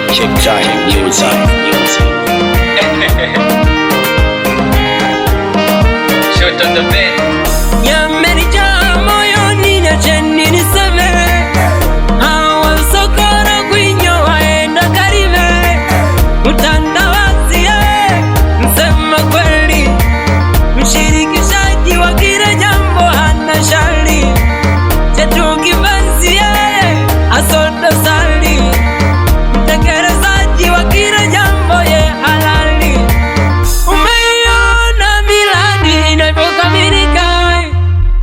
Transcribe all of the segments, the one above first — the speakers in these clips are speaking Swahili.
Kick time music. Short on the bed. Yamerijaa moyoni na cheni niseme, hawa sokora kwinyo waenda karibe, utandawazi msema kweli, mshirikishaji wa kila jambo hana shari, chetu kifansi asoda sali, mtekelezaji wa kila jambo ye halali. Umeiona miradi inavyokamilika,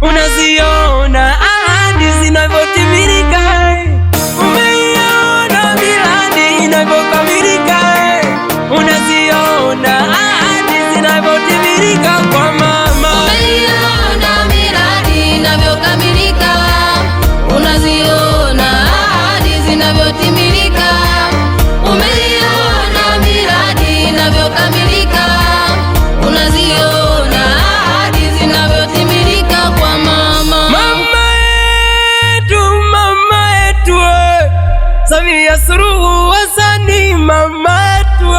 unaziona ahadi zinavyotimilika. Umeiona miradi inavyokamilika, unaziona ahadi zinavyotimilika kwa mama. Umeiona miradi inavyokamilika, unaziona ahadi zinavyotimilika. Umeiona miradi inavyokamilika, unaziona ahadi zinavyotimilika kwa mama. Mama yetu Samia Suluhu Hassan, mama yetu,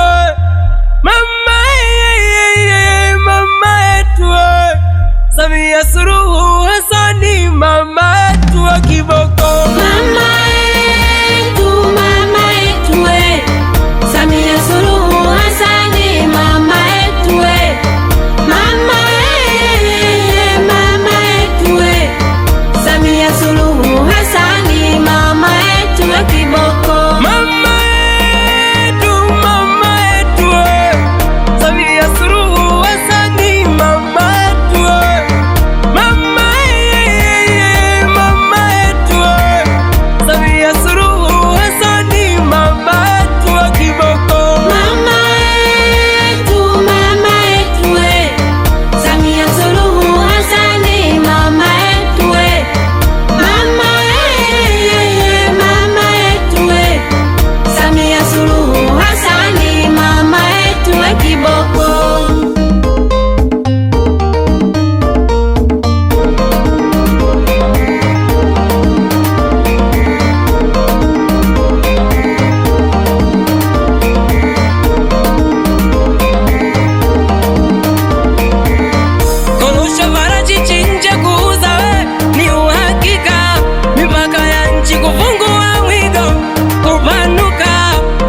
mama yetu Samia Suluhu Hassan, mama yetu kiboko. Mama yetu Samia Suluhu Hassan, mama yetu, mama yetu Samia Suluhu Hassan, mama yetu kiboko. Mama yetu Samia Suluhu Hassan, mama yetu, mama yetu Samia Suluhu Hassan, mama yetu kiboko. Mama yetu Samia Suluhu Hassan, mama yetu, mama yetu Samia Suluhu Hassan, mama yetu kiboko. Kurusha parachichi nje kuuza ni uhakika, mipaka ya nchi kufungua wigo kupanuka.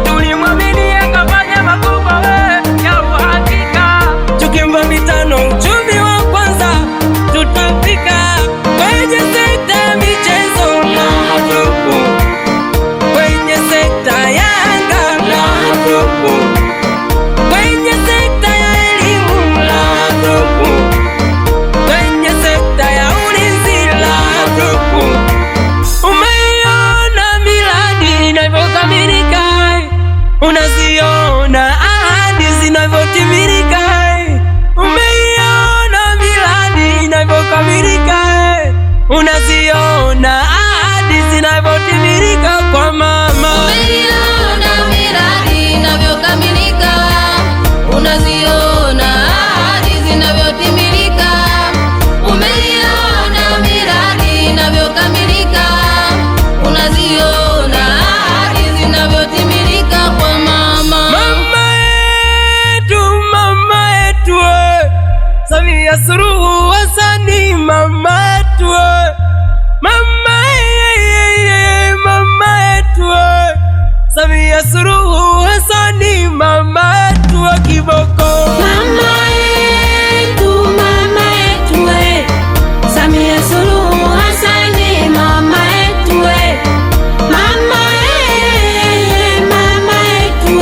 Tulimwamini akafanya makubwa ya uhakika, tukimba mitano uchumi wa kwanza tutafika. Kwenye sekta ya michezo maarufu, kwenye sekta ya anga maarufu, kwenye sekta ya elimu maarufu, kwenye sekta ya ulinzi maarufu. Umeiona miradi inavyokamilika, unaziona ahadi zinavyotimilika. Umeiona miradi inavyokamilika, unaziona ahadi zinavyotimilika kwa mama. Umeiona miradi inavyokamilika, unaziona ahadi zinavyotimilika. Umeiona miradi inavyokamilika, unaziona ahadi zinavyotimilika kwa mama. Mama yetu Samia Suluhu Hassan, mama yetu, mama yetu Samia Suluhu Hassan, mama yetu kiboko. Mama yetu Samia Suluhu Hassan, mama yetu, mama yetu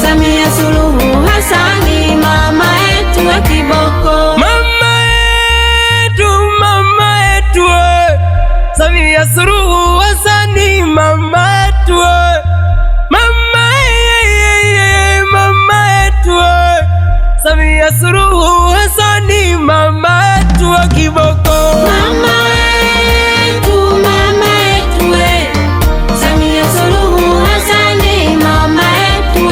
Samia Suluhu Hassan, mama yetu kiboko. Mama yetu Samia Suluhu Hassan, mama yetu, mama yetu Samia Suluhu Hassan, mama yetu kiboko. Mama yetu Samia Suluhu Hassan, mama yetu,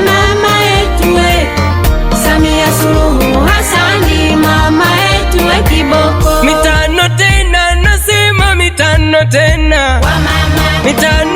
mama yetu Samia Suluhu Hassan, mama yetu kiboko. Mitano tena nasema mitano tena kwa mama. mitaani